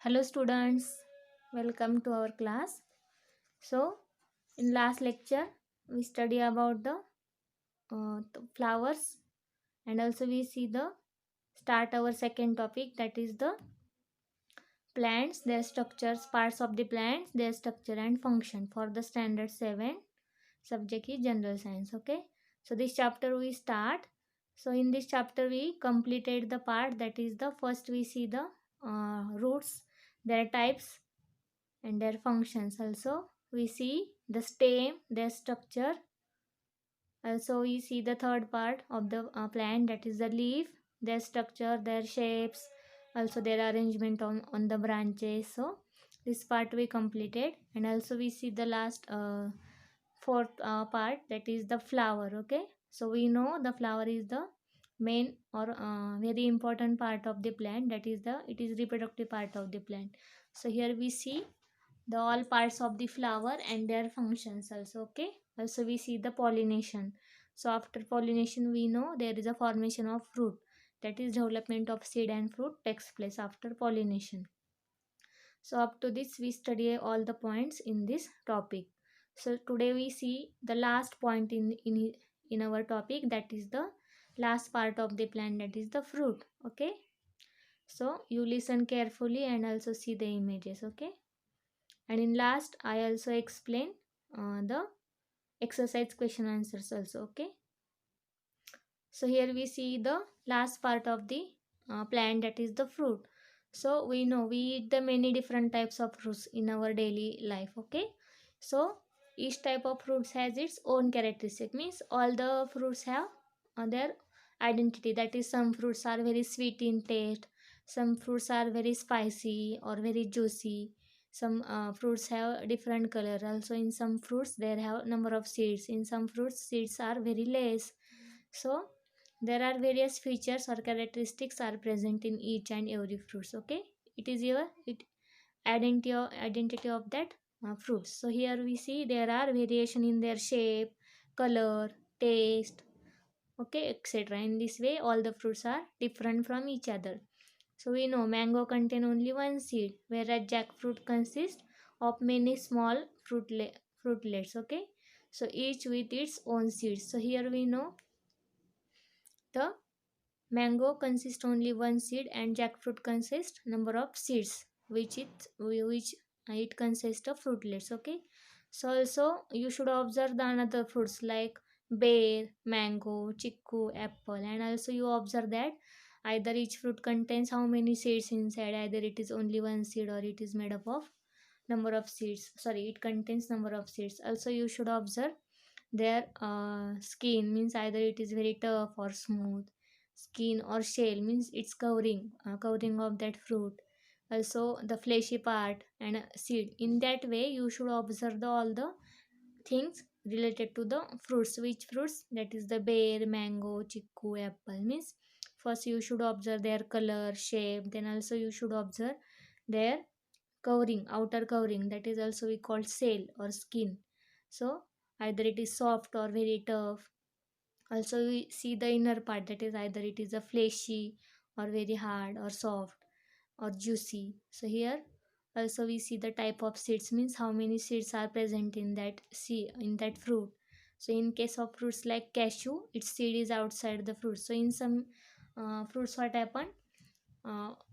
Hello students, welcome to our class. So in last lecture we study about the flowers, and also we see the start our second topic, that is the plants, their structures, parts of the plants, their structure and function for the standard 7. Subject is general science. Okay, so this chapter we start. So in this chapter we completed the part, that is the first we see the roots, their types and their functions. Also we see the stem, their structure. Also we see the third part of the plant, that is the leaf, their structure, their shapes, also their arrangement on the branches. So this part we completed, and also we see the last fourth part, that is the flower. Okay, so we know the flower is the main or very important part of the plant, that is the it is reproductive part of the plant. So here we see the all parts of the flower and their functions also. Okay, also we see the pollination. So after pollination we know there is a formation of fruit, that is development of seed and fruit takes place after pollination. So up to this we study all the points in this topic. So today we see the last point in our topic, that is the last part of the plant, that is the fruit. Okay, so you listen carefully and also see the images. Okay, and in last I also explain the exercise question answers also. Okay, so here we see the last part of the plant, that is the fruit. So we know we eat the many different types of fruits in our daily life. Okay, so each type of fruits has its own characteristic, means all the fruits have their identity. That is, some fruits are very sweet in taste, some fruits are very spicy or very juicy, some fruits have different color. Also in some fruits there have number of seeds, in some fruits seeds are very less. So there are various features or characteristics are present in each and every fruits. Okay, it is your identity of that fruits. So here we see there are variation in their shape, color, taste, okay, etc. In this way all the fruits are different from each other. So we know mango contain only one seed, whereas jackfruit consists of many small fruitlets. Okay, so each with its own seeds. So here we know the mango consists only one seed and jackfruit consists number of seeds, which it consists of fruitlets. Okay, so also you should observe the another fruits like pear, mango, chiku, apple, and also you observe that either each fruit contains how many seeds inside, either it is only one seed or it is made up of number of seeds. Sorry, it contains number of seeds. Also you should observe their skin, means either it is very tough or smooth. Skin or shell means its covering of that fruit. Also the fleshy part and seed. In that way you should observe all the things related to the fruits. Which fruits? That is the pear, mango, chiku, apple. Means first you should observe their color, shape, then also you should observe their covering, outer covering, that is also we call shell or skin. So either it is soft or very tough. Also we see the inner part, that is either it is a fleshy or very hard or soft or juicy. So here also we see the type of seeds, means how many seeds are present in that in that fruit. So in case of fruits like cashew, its seed is outside the fruit. So in some fruits what happen,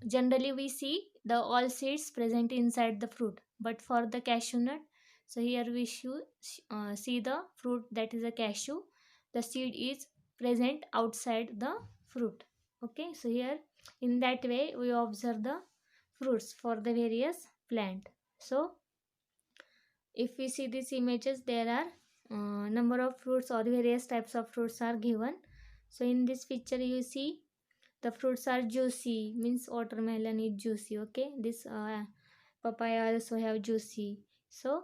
generally we see the all seeds present inside the fruit, but for the cashew nut, so here we should see the fruit, that is a cashew, the seed is present outside the fruit. Okay, so here in that way we observe the fruits for the various plant. So if we see these images, there are number of fruits or various types of fruits are given. So in this picture you see the fruits are juicy, means watermelon is juicy. Okay, this papaya also have juicy. So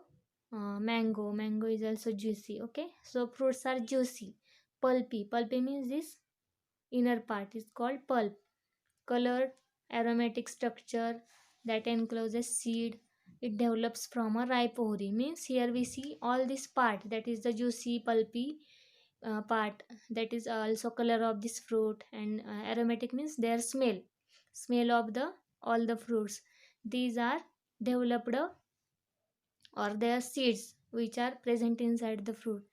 mango is also juicy. Okay, so fruits are juicy. Pulpy means this inner part is called pulp. Colored, aromatic structure that encloses seed, it develops from a ripe ovary. Means here we see all this part, that is the juicy pulpy part, that is also color of this fruit, and aromatic means their smell of the all the fruits. these are developed, or their seeds which are present inside the fruit.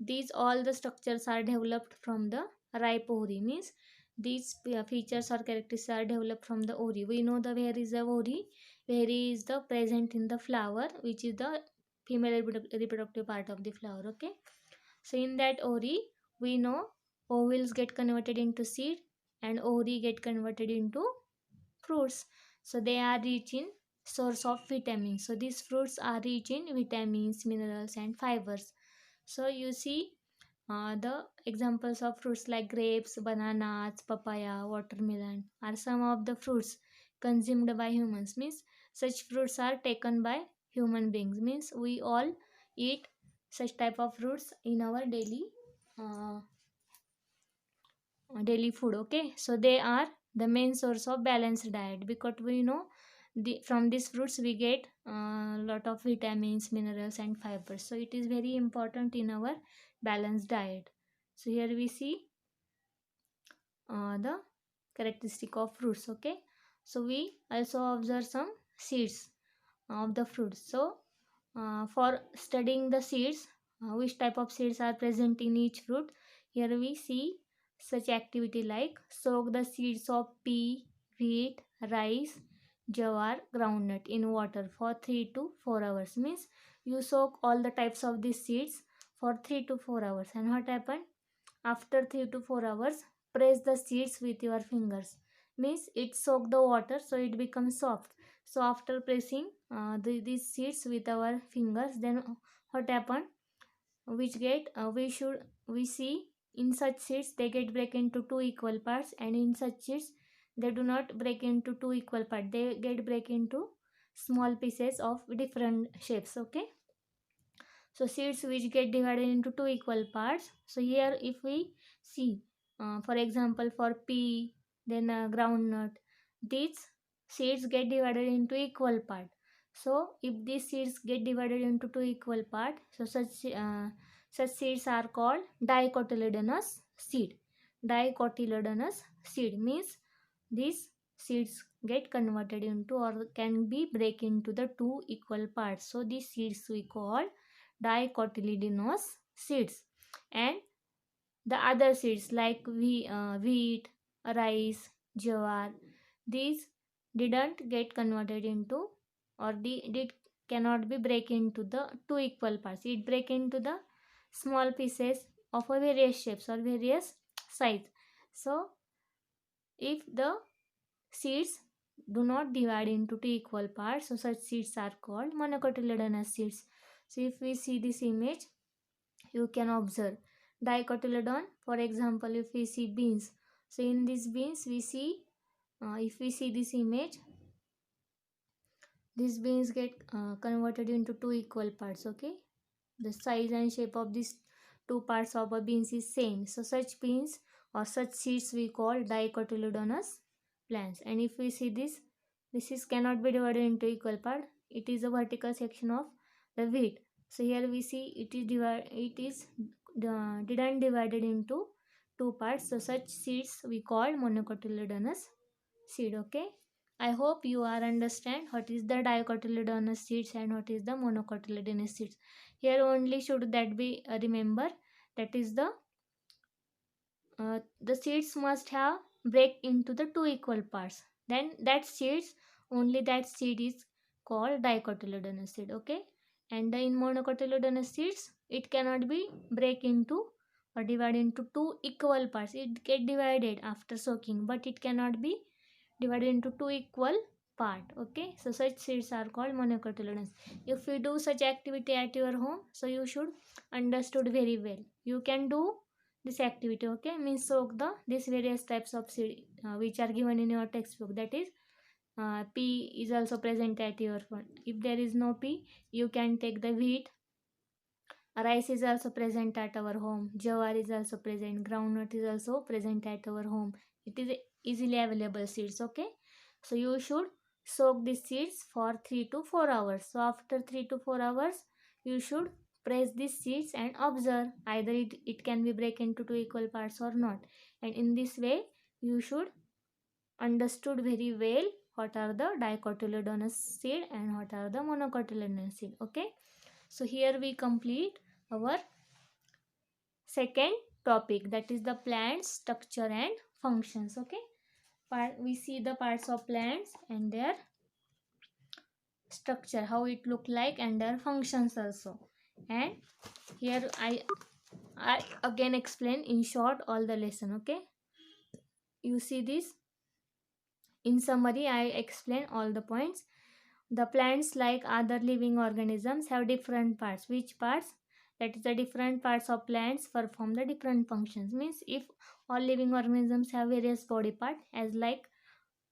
These all the structures are developed from the ripe ovary, means these features or characteristics are developed from the ovary. We know the where is the ovary. Ovary is the present in the flower, which is the female reproductive part of the flower. Okay, so in that ovary, we know ovules get converted into seed and ovary get converted into fruits. So they are rich in source of vitamins. So these fruits are rich in vitamins, minerals and fibers. So you see, the examples of fruits like grapes, bananas, papaya, watermelon are some of the fruits consumed by humans. Means such fruits are taken by human beings. Means we all eat such type of fruits in our uh, daily food. Okay, so they are the main source of balanced diet, because we know from these fruits we get a lot of vitamins, minerals and fibers. So it is very important in our balanced diet. So here we see the characteristic of fruits. Okay, so we also observe some seeds of the fruits. So for studying the seeds, which type of seeds are present in each fruit, here we see such activity like soak the seeds of pea, wheat, rice, jawar, groundnut in water for 3 to 4 hours. Means you soak all the types of these seeds for 3 to 4 hours. And what happened? After 3 to 4 hours, press the seeds with your fingers. Means it soak the water, so it becomes soft. So after pressing these seeds with our fingers, then what happened? Which get we see in such seeds they get break into two equal parts, and in such seeds they do not break into two equal parts. They get break into small pieces of different shapes. Okay, so seeds which get divided into two equal parts. So here if we see, for example, for pea, then groundnut, these seeds get divided into equal part. So if these seeds get divided into two equal part, so such seeds are called dicotyledonous seed. Dicotyledonous seed means these seeds get converted into or can be break into the two equal parts. So these seeds we call dicotyledonous seeds. And the other seeds like wheat, rice, jawar, these didn't get converted into, or did cannot be break into the two equal parts. It break into the small pieces of a various shapes or various size. So if the seeds do not divide into two equal parts, so such seeds are called monocotyledonous seeds. So if we see this image, you can observe dicotyledon. For example, if we see beans, so in these beans we see, if we see this image, these beans get converted into two equal parts. Okay, the size and shape of these two parts of a beans is same. So such beans or such seeds we call dicotyledonous plants. And if we see this is cannot be divided into equal part. It is a vertical section of the wheat. So here we see it is didn't divided into two parts. So such seeds we call monocotyledonous seed. Okay, I hope you are understand what is the dicotyledonous seeds and what is the monocotyledonous seeds. Here only should that be remember, that is the seeds must have break into the two equal parts. Then that seeds, only that seed is called dicotyledonous seed. Okay, and in monocotyledonous seeds it cannot be break into or divide into two equal parts. It get divided after soaking, but it cannot be divided into two equal part. Okay, so such seeds are called monocotyledonous. If you do such activity at your home, so you should understood very well. You can do this activity. Okay, means soak the these various types of seed which are given in your textbook. That is pea is also present at your phone. If there is no pea, you can take the wheat. Rice is also present at our home. Jawar is also present. Groundnut is also present at our home. It is easily available seeds. Okay, so you should soak these seeds for 3 to 4 hours. So after 3 to 4 hours, you should press these seeds and observe either it can be break into two equal parts or not. And in this way, you should understood very well what are the dicotyledonous seed and what are the monocotyledonous seed. Okay, so here we complete our second topic, that is the plant structure and functions. Okay, we see the parts of plants and their structure, how it look like, and their functions also. And here I again explain in short all the lesson. Okay, you see this. In summary, I explain all the points. The plants, like other living organisms, have different parts. Which parts? That is, the different parts of plants perform the different functions. Means if all living organisms have various body parts, as like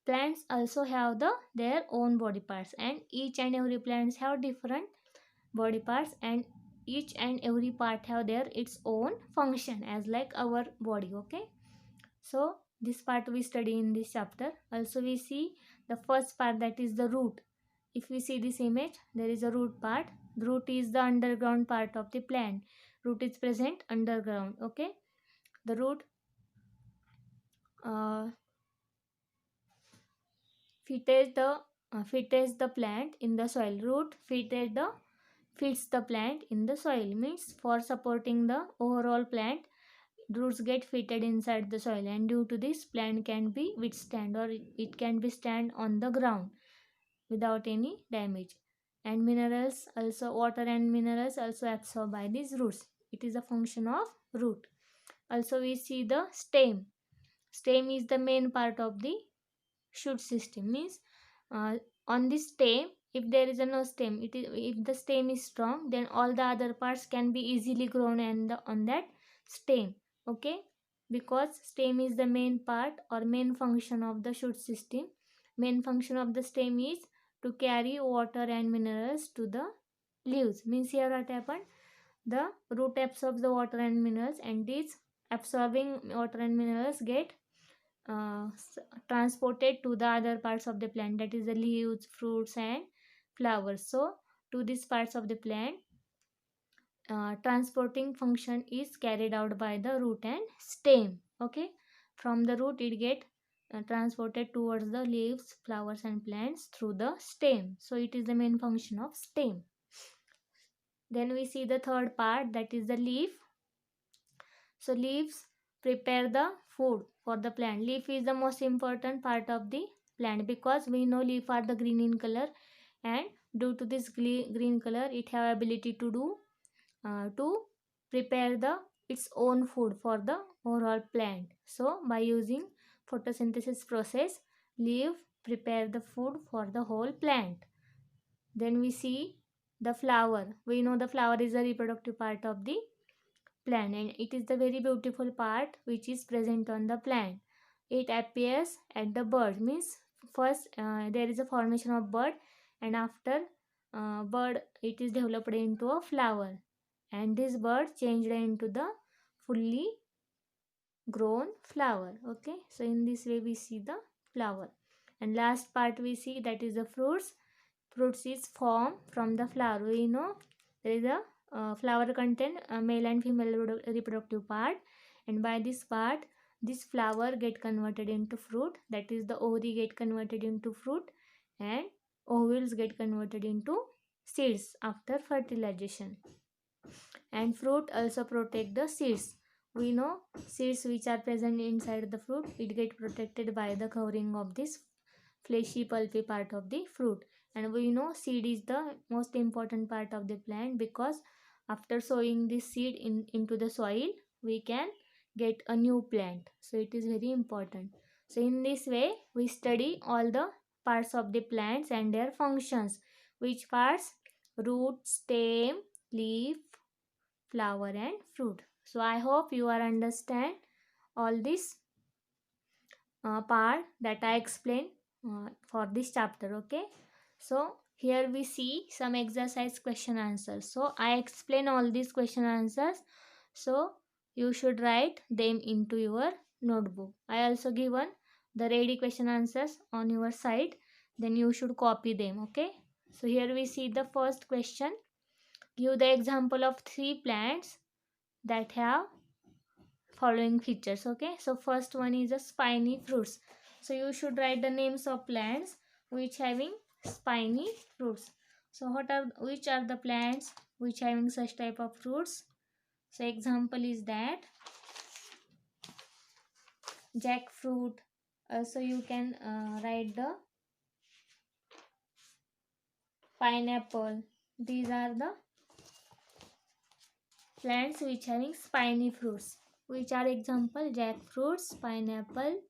plants also have their own body parts, and each and every plants have different body parts, and each and every part have their its own function, as like our body. Okay, so this part we study in this chapter. Also we see the first part, that is the root. If we see this image, there is a root part. The root is the underground part of the plant. Root is present underground. Okay, the root uh, feeds the plant in the soil. Root feeds the plant in the soil, means for supporting the overall plant, roots get fitted inside the soil, and due to this, plant can be withstand, or it can be stand on the ground without any damage. And minerals also, water and minerals also absorbed by these roots. It is a function of root. Also we see the stem. Stem is the main part of the shoot system. Means uh, on this stem, if there is a no stem, it is, if the stem is strong, then all the other parts can be easily grown and on that stem. Okay, because stem is the main part or main function of the shoot system. Main function of the stem is to carry water and minerals to the leaves. Means here what happened, the root absorbs the water and minerals, and these absorbing water and minerals get uh, transported to the other parts of the plant, that is the leaves, fruits and flowers. So to these parts of the plant, transporting function is carried out by the root and stem. Okay, from the root it get transported towards the leaves, flowers and plants through the stem. So it is the main function of stem. Then we see the third part, that is the leaf. So leaves prepare the food for the plant. Leaf is the most important part of the plant, because we know leaf are the green in color, and due to this green color, it have ability to prepare the its own food for the overall plant. So by using photosynthesis process, leaf prepare the food for the whole plant. Then we see the flower. We know the flower is a reproductive part of the plant, and it is the very beautiful part which is present on the plant. It appears at the bud. Means first there is a formation of bud, and after bud it is developed into a flower, and this bud changed into the fully grown flower. Okay, so in this way we see the flower. And last part we see, that is the fruits. Fruits is formed from the flower. We know there is a flower contain male and female reproductive part, and by this part, this flower get converted into fruit. That is, the ovary get converted into fruit, and ovules get converted into seeds after fertilization. And fruit also protect the seeds. We know seeds which are present inside the fruit, it get protected by the covering of this fleshy pulpy part of the fruit. And we know seed is the most important part of the plant, because after sowing this seed into the soil, we can get a new plant. So it is very important. So in this way we study all the parts of the plants and their functions. Which parts? Root, stem, leaf, flower and fruit. So I hope you are understand all this part that I explained for this chapter. Okay, so here we see some exercise question answers. So I explain all these question answers, so you should write them into your notebook. I also given the ready question answers on your side, then you should copy them. Okay, so here we see the first question. Give the example of 3 plants that have following features. Okay, so first one is a spiny fruits. So you should write the names of plants which having spiny fruits. So which are the plants which having such type of fruits? So example is that jackfruit. Also you can write the pineapple. These are the plants which having spiny fruits. Which are example jackfruits, pineapple,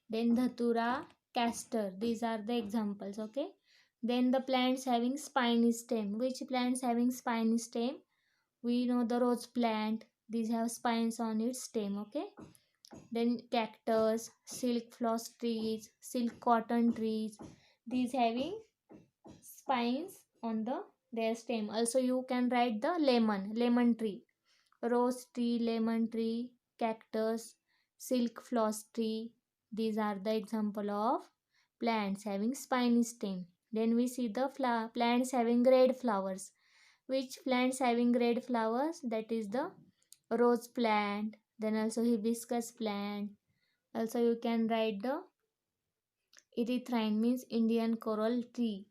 then dhatura, castor. These are the examples. Okay. Then the plants having spiny stem. Which plants having spiny stem? We know the rose plant. These have spines on its stem. Okay. Then cactus, silk floss trees, silk cotton trees. These having spines on their stem. Also you can write the lemon tree, rose tree, lemon tree, cactus, silk floss tree. These are the example of plants having spiny stem. Then we see the plants having red flowers. Which plants having red flowers? That is the rose plant. Then also hibiscus plant. Also you can write the erythrine means Indian coral tree.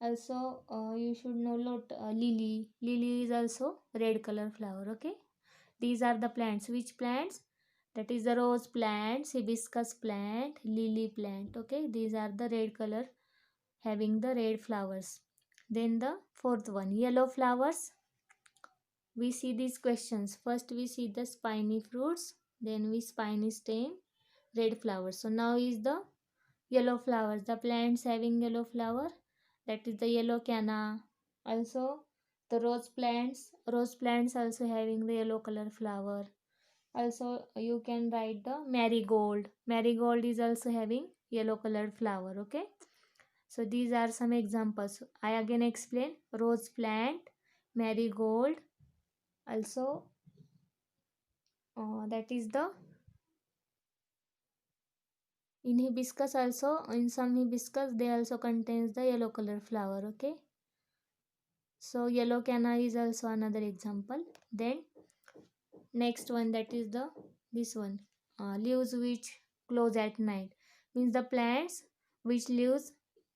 Also you should know lily. Lily is also red color flower. Okay. These are the plants. Which plants? That is the rose plant, hibiscus plant, lily plant. Okay. These are the red color having the red flowers. Then the fourth one, yellow flowers. We see these questions. First we see the spiny fruits. Then we spiny stem, red flowers. So now is the yellow flowers. The plants having yellow flower. That is the yellow canna. Also the rose plants also having the yellow color flower. Also you can write the marigold. Marigold is also having yellow colored flower. Okay. So these are some examples. I again explain rose plant, marigold. Also that is the in hibiscus also, in some hibiscus they also contains the yellow color flower. Okay. So yellow canna is also another example. Then next one, that is the this one, leaves which close at night, means the plants which leaves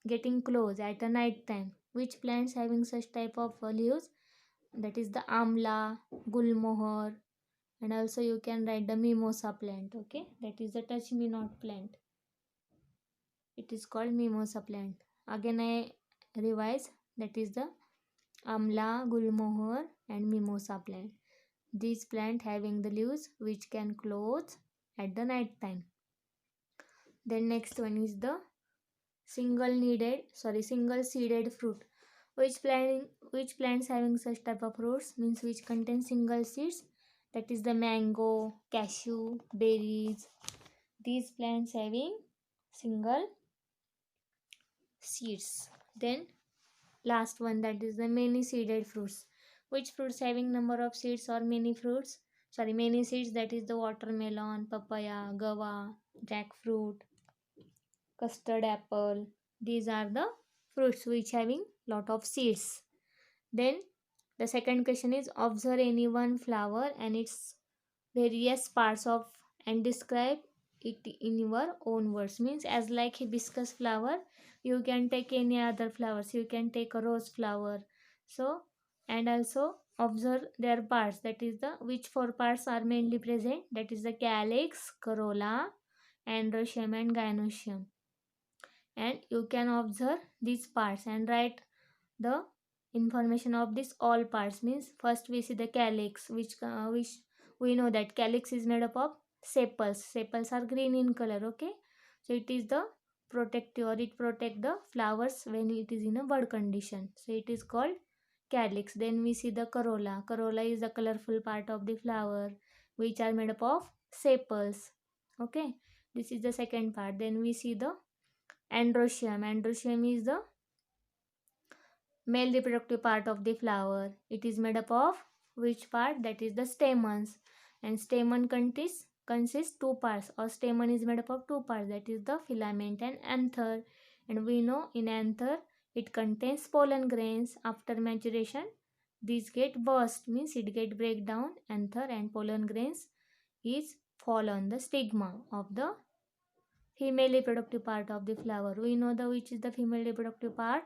getting close at the night time. Which plants having such type of leaves? That is the amla, gulmohar, and also you can write the mimosa plant. Okay. That is the touch me not plant. It is called mimosa plant. Again I revise, that is the amla, gulmohar, and mimosa plant. These plant having the leaves which can close at the night time. Then next one is the single seeded fruit. Which plants having such type of fruits, means which contain single seeds? That is the mango, cashew, berries. These plants having single seeds. Then last one, that is the many seeded fruits. Which fruits having number of seeds or many fruits? Sorry, many seeds. That is the watermelon, papaya, guava, jackfruit, custard apple. These are the fruits which having lot of seeds. Then the second question is, observe any one flower and its various parts of and describe it in your own words. Means as like hibiscus flower, you can take any other flowers. You can take a rose flower. So and also observe their parts. That is the which four parts are mainly present. That is the calyx, corolla, androecium, and gynoecium. And you can observe these parts and write the information of this all parts. Means first we see the calyx, which we know that calyx is made up of sepals. Sepals are green in color. Okay. So it is the protective, or it protect the flowers when it is in a bud condition. So it is called calyx. Then we see the corolla. Corolla is the colorful part of the flower which are made up of sepals. Okay. This is the second part. Then we see the androecium. Androecium is the male reproductive part of the flower. It is made up of which part? That is the stamens. And stamen consists two parts, or stamen is made up of two parts, that is the filament and anther. And we know in anther it contains pollen grains. After maturation these get burst, means it get break down anther, and pollen grains is fall on the stigma of the female reproductive part of the flower. We know the which is the female reproductive part,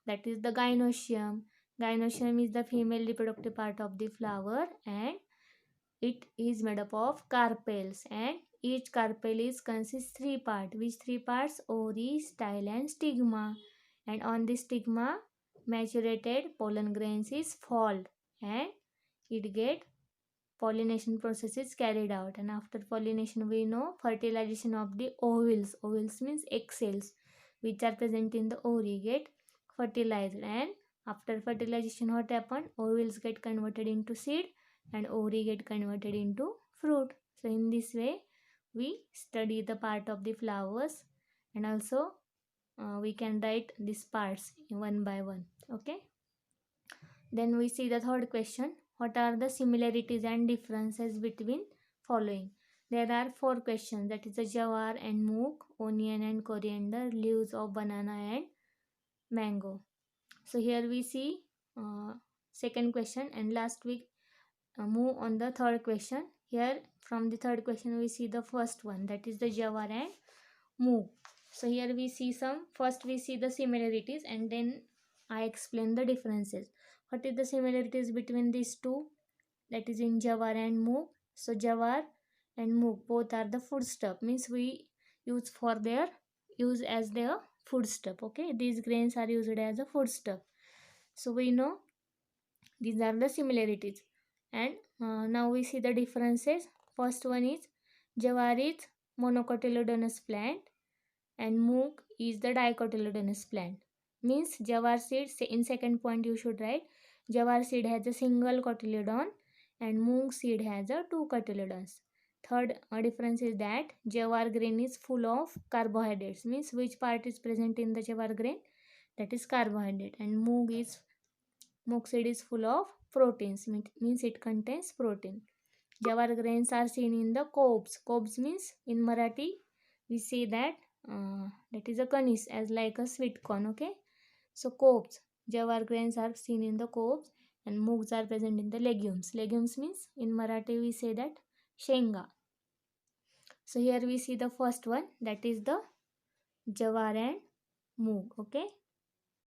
that is the gynoecium. Gynoecium is the female reproductive part of the flower, and it is made up of carpels, and each carpel is consists three parts. Which three parts? Ovary, style, and stigma. And on the stigma, maturated pollen grains is fold, and it get pollination process is carried out. And after pollination, we know fertilization of the ovules. Ovules means egg cells, which are present in the ovary, get fertilized. And after fertilization, what happen? Ovules get converted into seed, and ovary get converted into fruit. So in this way, we study the part of the flowers, and also we can write these parts one by one. Okay. Then we see the third question. What are the similarities and differences between following? There are four questions, that is the jawar and mook, onion and coriander, leaves of banana and mango. So here we see second question, and last week move on the third question. Here from the third question we see the first one, that is the jawar and mook. So here we see first we see the similarities, and then I explain the differences. What is the similarities between these two? That is in jawar and mook. So jawar and mook both are the foodstuff, means we use as their foodstuff. Okay, these grains are used as a foodstuff. So we know these are the similarities, and now we see the differences. First one is jawar is monocotyledonous plant, and mook is the dicotyledonous plant. Means jawar seed, in second point you should write, jawar seed has a single cotyledon and mook seed has a two cotyledons. Third difference is that jawar grain is full of carbohydrates, means which part is present in the jawar grain, that is carbohydrate. And mook seed is full of proteins, means it contains protein. Jawar grains are seen in the cobs. Cobs means in Marathi we say that is a kanis, as like a sweet corn. Okay, so cobs, jawar grains are seen in the cobs, and moogs are present in the legumes. Legumes means in Marathi we say that shenga. So here we see the first one, that is the jawar and moog. Okay,